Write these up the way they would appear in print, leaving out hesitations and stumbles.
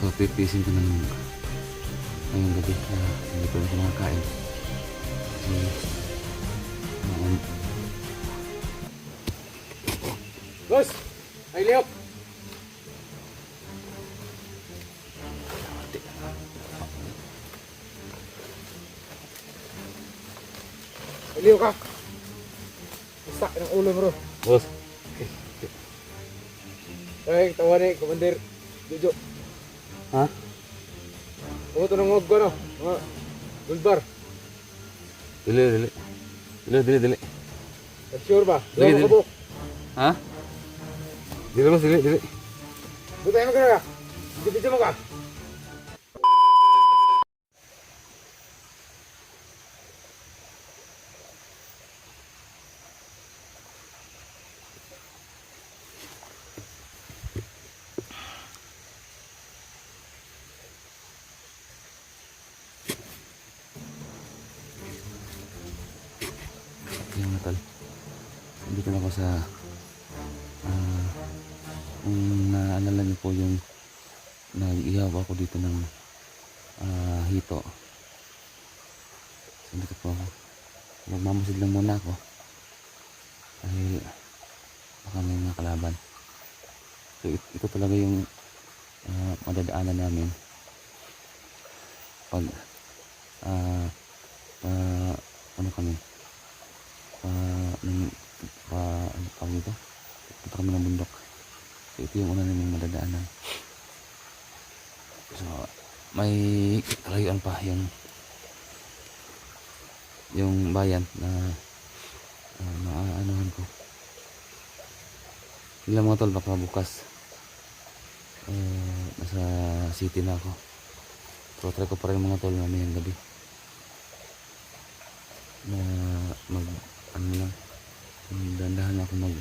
So pipisin ko ng ngayong gabi na hindi ko na nakakain kasi Boss! Ay, Leok! Ay, Leok ka! Isak ng ulo bro. boss. Ay, tawa ni Commander Jojo. Ha? Ano ito ng ngog ko no? Mga Gulbar. Dili. Sure ba? Dili, Dili, dili. dili. Ha? Dili boss, dili. Butay mo ka na ka. Dipidyo mo ka. Yung mga tol, dito na ako sa kung naalala niyo po yung nag-ihaw ako dito ng hito. So dito po ako, magmamasid lang muna ako dahil baka may mga kalaban. So ito talaga yung madadaanan namin pag ano kami ano tawag dito, punta kami ng bundok. So ito yung una naming madadaanan. So may kalayuan pa yung bayan na maaanuhan ko. Sila mga tol, baka bukas nasa city na ako. So try ko pa rin mga tol mamayang gabi na mag ano lang, dandahan ako mag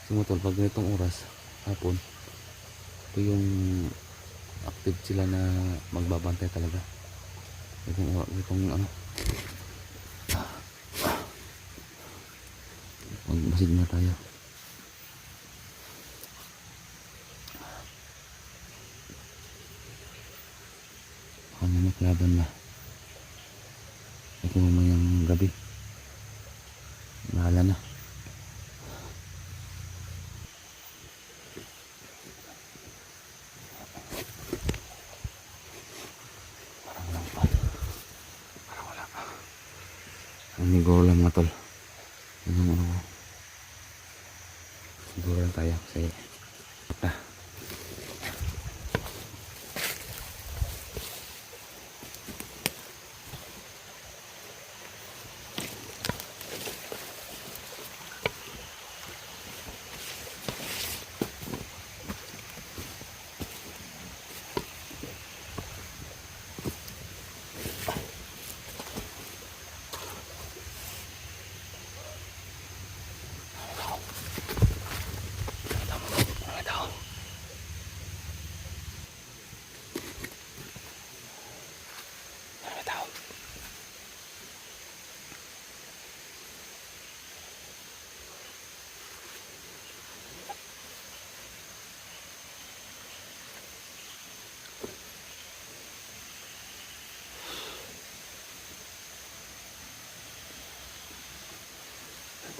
sumutol pag ganitong oras hapon. Ito yung active sila na magbabantay talaga itong ano, magmasid na tayo. Baka may maklaban na ito mamayang gabi, bahala na. Siguro lang mga tol, siguro lang tayo kasi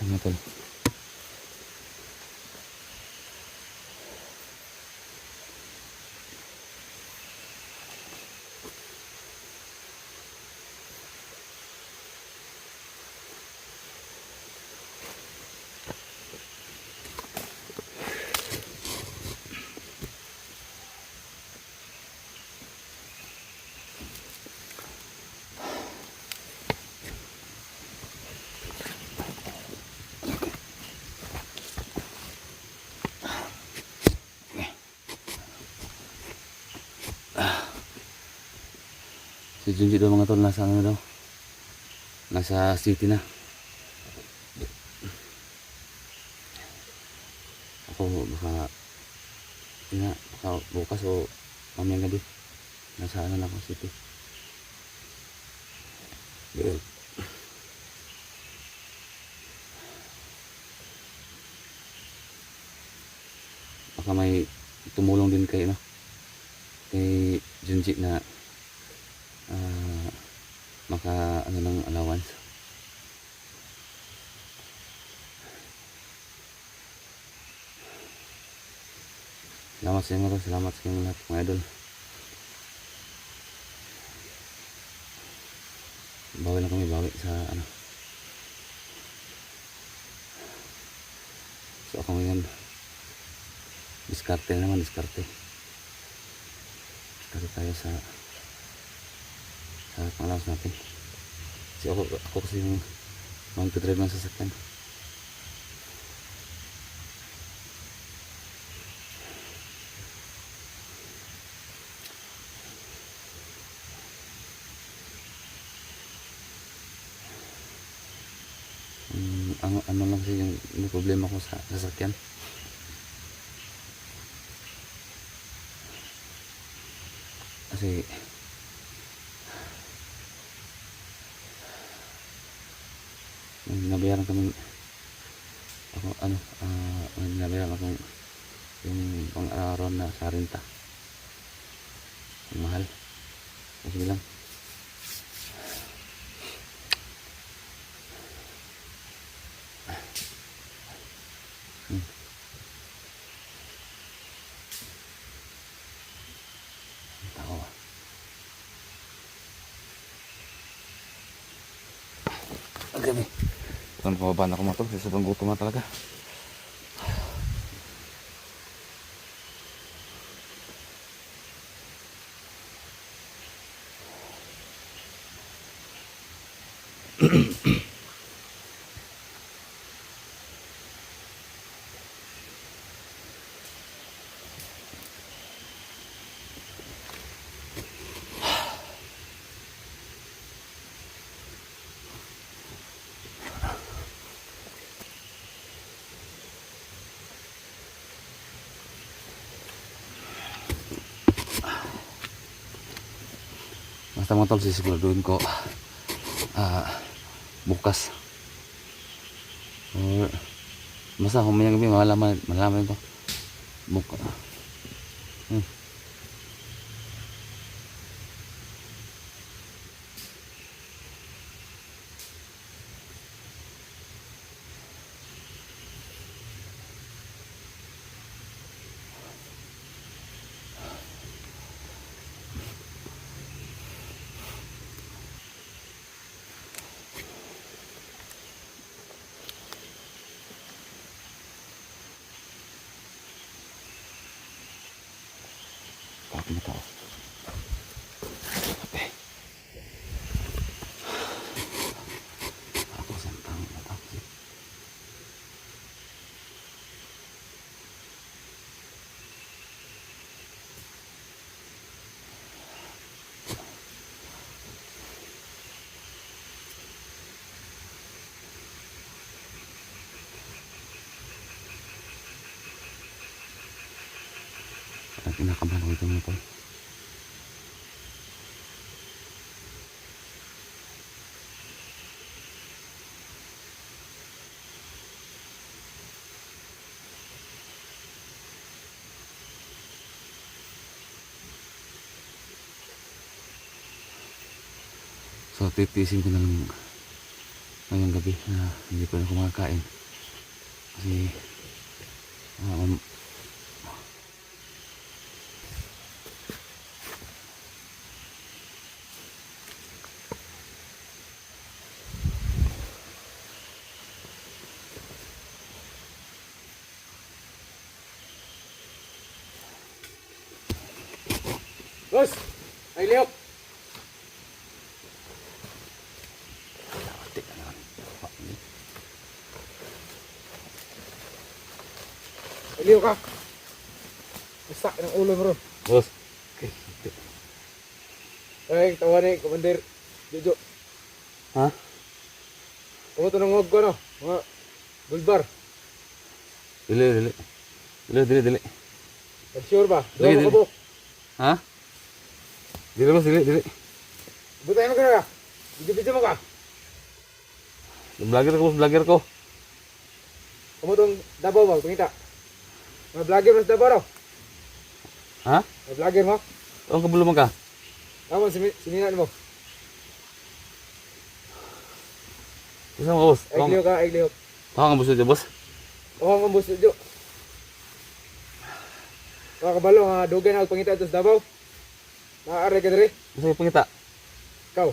mga tol. Si Junji daw mga tol, nasa ano daw, nasa city na. Ako baka bukas o mamayang gabi nasa ano na ako, city. baka may tumulong din kay kay Junji na maka ano ng allowance. Salamat sa inyo mga tol, salamat sa inyo lahat mga idol. Bawi lang kami, bawi sa so ako ngayon diskarte naman, diskarte tayo sa pangalawas natin kasi ako kasi yung mag-drive ng sasakyan. Ang ano lang kasi yung problema ko sa sasakyan, kasi binabayaran kami ako binabayaran akong yung pang-araw na sa renta, ang mahal. Sige lang. Tao. Agabi. Saan pababa na ako mga tol? Kasi sobrang gutom na talaga. Basta mga tol, sisiguraduhin ko bukas or basta humayang gabi malaman ko bukas. Bakit na tao? Okay. Ako santang natakot. At kinakabahan ko ito mga tol. So titiisin ko na lang ngayong gabi na hindi ko na kumakain kasi Boss! Ay, Leo! teka naman. Ay, Leo ka! Isak ng ulo mo ron. Boss. Ay, tawa ni Commander Jojo. Ha? Kamu tunong ko no? Mga bulbar. Dili. Sure ba? Dili, Dili dili. ko. Ha? Dili boss, dili. Butay mo ka. Video mo ka. Vlogger ko. Kamu tong Davao ba? Pangita. Mga vlogger mas Davao raw. Ha? Mga vlogger mo. Ang kabuluman ka? Tama sinihan mo. Isa mo boss. Ay ka, ay liyo. Tawag ang boss dito boss. Oo, ang bus dyo. Mga kabalo, nga dugay na pangita ito sa Davao. Maaari ka diri. Isa yung pangita. Ikaw.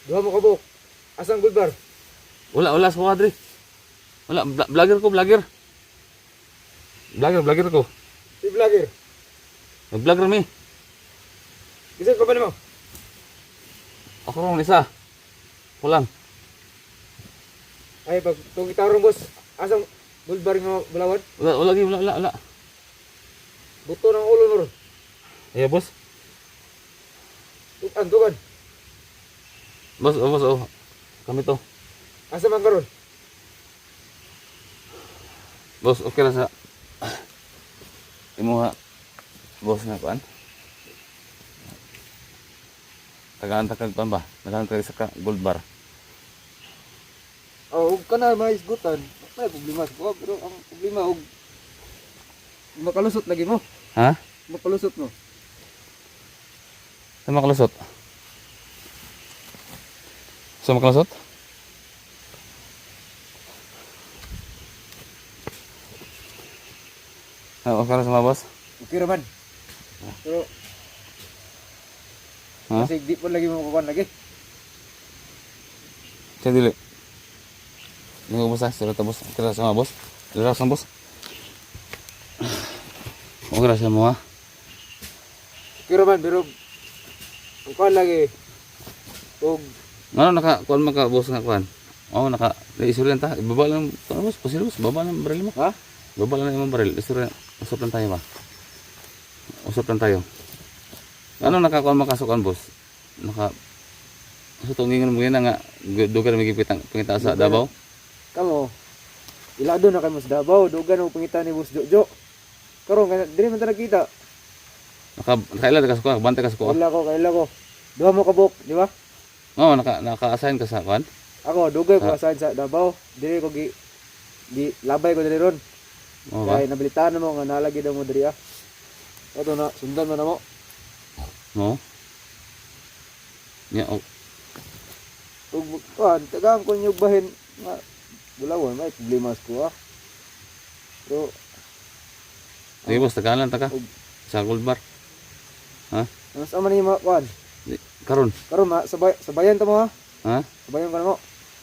Duha mo kabuk. Asang gold bar? Wala sa kwadri. Wala, vlogger ko, vlogger. Vlogger ko. Si vlogger. Nag-vlogger mi. Bisan pa ba naman? Ako rin isa. Ako lang. Ay, pag itong itarong boss, asang gold bar nga bulawan? Wala. Buto ng ulo nor. Iya boss. Tukan. Boss, oh. Kami to. Asa man karon? Boss, okay na sa... Imuha. Boss nga kuan. Tagaan-tagan pa ba? Nagantay sa gold bar. Oh, ug kana may isgutan. May problema sa pero ang problema og makalusot lagi mo. Ha? Makalusot mo. Sa makalusot? Sa makalusot? Okay na sa mga boss? Okay raman. Pero Ha? kasi di po lagi mo kukuan lagi. Siya dili. Hindi ko boss ha? Sila ta boss. Okay na sa mga boss? Relax na boss? Okay na sa mga. Okay raman pero kukuan lagi. Og Ano kuan maka boss nga kuan? Oo, isuryan ta. Ibaba lang, boss, pasilos, baba lang ang baril mo. ha? Baba lang yung baril. Usap lang tayo ba? Usap lang tayo. Ano nakakuan makasukan boss? Sutungin mo nga dugan may pangita sa Davao. Kamo. Ilado na kay mas Davao, dugan og pangita ni Boss Jojo. Karon kana diri man ta nakita. Nakaila ka sa bantay ka sa kuha. Kaila ko. Duha mo kabuk, di ba? Oo, naka-assign ka sa kuan. Ako dugay ko asahan sa Davao. Diri ko gi labay ko diri ron. Oo ba? Kaya nabilitaan mo nga nalagi daw mo diri ah. Ato na sundan man namo. Oo. Yeah, Ug kuan tagang ko nyug bahin nga bulawon may problema ko ah. Pero sige boss, tagalan ta ka. Sa gold bar. Ha? ano sa man ni mga kuan? Karon. Karon sabayan ta mo ha. Ha? Sabayan ka na mo.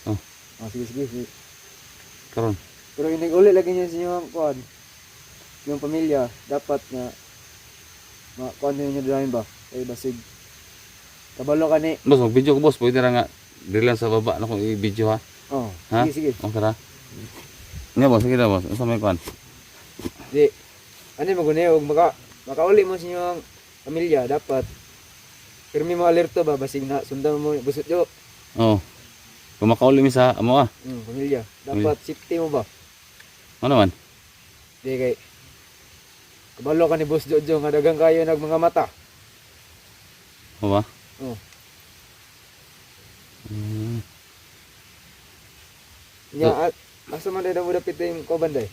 Oh. Ah, sige. Karon. Pero inig-uli lagi niya sa inyong kuan. Yung pamilya dapat nga kuan niyo dirahin ba? Kay basig kabalo ka ni. Boss, mag-video ko boss. Pwede ra nga dili lang sa baba na kung i-video ha. Oh, Ha? sige. Okay ra. Nga boss, sige na boss. Unsa may kuan? Di. Ano mo guni og makauli mo sa inyong pamilya dapat pirmi mo alerto ba basig na sundan mo busot yo. Oo. Kung makauli mi sa amo Pamilya. Dapat safety mo ba? Ano man? Di kay kabalo ka ni Boss Jojo nga dagang kayo nag mga mata. O ba? Oh. Nya at asa man day mo dapit yung kobanday.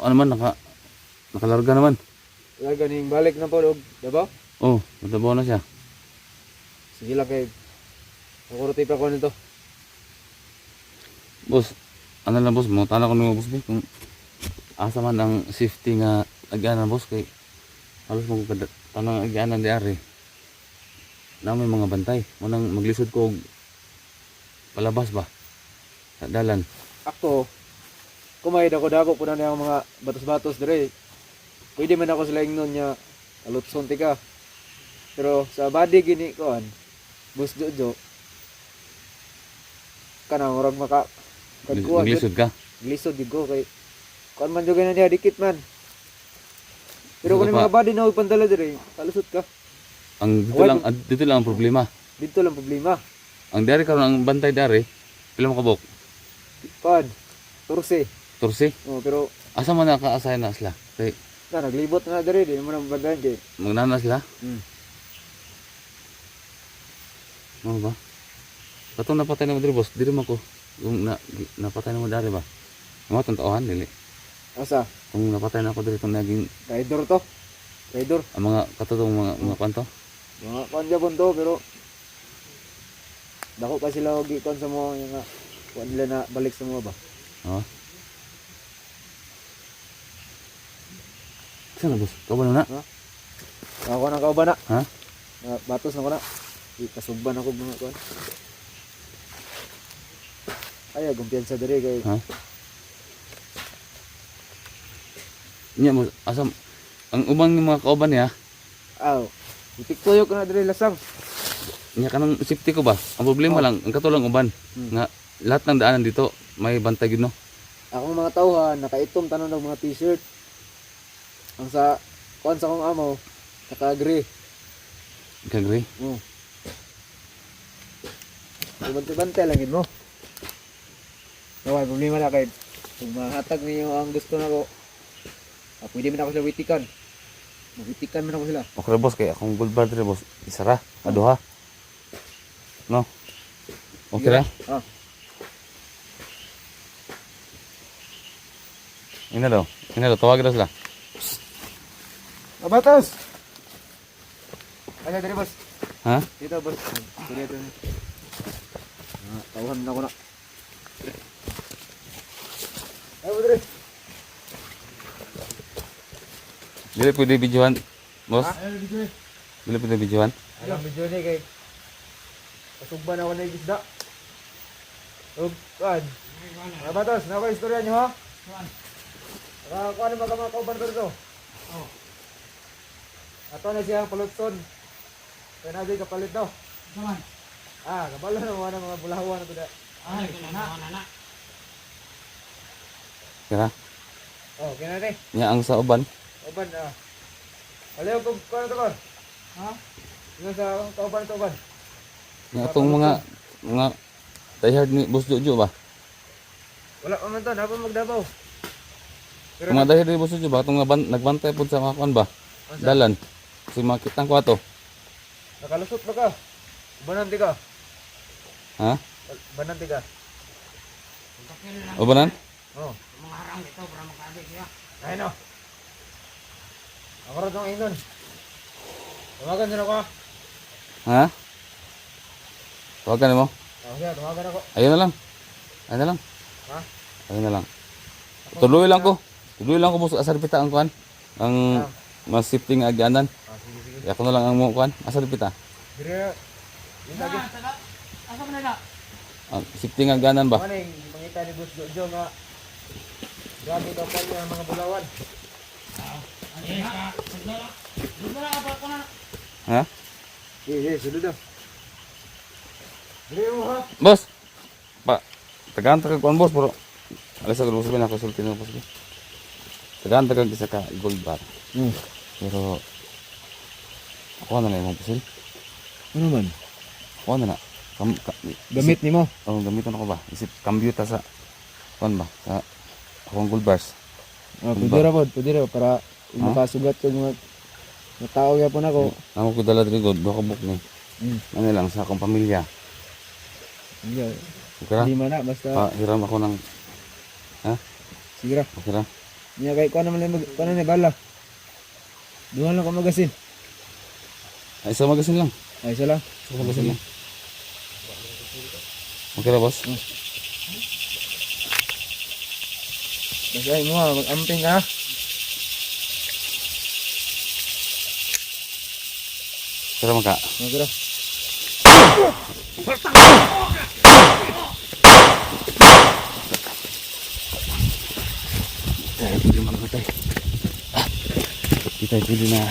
Ano man nakalarga naman. Wala ganing balik na po og Davao. Oh, natabaw na siya. Sige lang kay nakuruti pa ko nito. Boss, ano lang boss, mga tanong ko nung boss kung asa man ang safety nga agyanan boss kay halos mo tanong agyanan di ari. Na may mga bantay, manang maglisod ko og palabas ba? Sa dalan. Ako kumaid ako dako po na yung mga batos-batos dire. Pwede man ako sila ingnon niya alutson tika. Pero sa body gini ko Boss Jojo kanang urang maka kadkuha Maglisod ka? lisod gid ko kay kuan man jud na niya dikit man. Pero Gusto kung pa. mga body na ipandala dire, kalusot ka. Ang dito lang ang problema. Dito lang problema. Ang dari karon ang bantay dari, pila mo kabok? Kuan, turse. Torsi. Oh, pero Asa man naka-assign na sila? Kay naglibot na dire, di mo na mabandayan kay. magnana sila? Ano ba? Katong napatay na mo diri boss, diri man ko. Yung napatay na mo dari ba? Mga tong taohan dili. Asa? Kung napatay na ako dito naging Rider to. Rider. ang mga katutong mga kwanto. Mga kanya po to, pero dako pa sila og ikon sa mo yung nga kuan nila na balik sa mga ba. Oh. Saan na boss? Kawan na? Ako na kauban na. Ha? Batos na ko na. Ikasugban ako mga kuan. Ay, gumpiyansa diri kay Ha? Nya mo asam ang ubang ng mga kauban niya, aw. Itiktoyo ko na diri lasang. nya kanang safety ko ba? Ang problema lang, ang katulang uban nga lahat ng daanan dito may bantay gid no. Akong mga tawhan nakaitom tanon ng mga t-shirt. Ang sa kuan sa akong amo naka-agree. Kagri. Bantay lang yun mo. Naway, problema na kay kung mahatag niyo ang gusto na ko, pwede man ako sila witikan. Magwitikan man ako sila. Okay boss kay akong gold bar dire boss. Isara, aduha. No. Okay ra? Ah. Ina daw. Tawag daw sila. Abatas! Ano dali boss? Ha? Dito boss. Dito. Tawhan na ko na. Ay, budre. Dili pwede videohan, boss. Ay, budre. Dili pwede videohan. Alam medyo ni kay pasugban ako na isda. Ug kan. Abatas, na ba istorya niyo ha? Kuan mga kauban ko dito. Oh. Ato na siya palutson. Kaya na di kapalit daw. Naman. Kabalo na mga bulahawan na to da. Ay, na. Kira. Oh, kaya na Nya ang sa uban. Kauban Aliw ko kuan to kon. Ha? Yung sa kauban. Nya atong mga diehard ni Boss Jojo ba? Wala pa man to, napa magdabaw. Pero Mga diehard ni Boss Jojo ba atong nagbantay pud sa mga kuan ba? Dalan. Si makitang ko ato. nakalusot ba ka? Bananti ka. Ha? Bananti ka. Ubanan? Oh. Mga harang dito para makabig siya. Ay no. Ako rin itong ingon. Tumagan din ako. Ha? Tawagan mo. Sige, tumagan ako. Ayun na lang. Ayun na lang. Ha? Ayun na lang. Tuloy lang ko. Tuloy lang ko boss asar pita ang kuan. Ang mas shifting agyanan. Sige. Ako na lang ang mo kuan. Asar pita. Dire. Yung lagi. Asa man na? Ang shifting agyanan ba? Ano yung pangita ni Boss Jojo nga grabe daw pa niya ang mga bulawan. Ay, ha. Dudala ka pa ko na. Ha? Sige, sunod na. Dire mo ha. Boss. Pa. Tagaan tagag kuan boss pero alas ako sabihin ako sulti na boss. Tagaan tagag isa ka gold bar. Pero ako na lang yung pusil. Ano man? Ako na na. Gamit ni mo. Oh, gamiton ako ba? Isip cambio ta sa kuan ba? Sa akong gold bars. Pwede ra para makasugat ko mga tao yapon ako. Ako ko dala diri god, do ka book ni. Ano lang sa akong pamilya. Hindi. Okay ra? Hindi man na basta Hiram ako ng sige ra. okay ra. Niya kay kuan naman kuan na bala. Duha lang ko magasin. Ay, isa magasin lang. Ay isa lang. Isa magasin lang. Okay ra boss? Basta ay mo mag-amping ka. Kira maka. Magro. Tayo pwede mga patay. Kita pwede na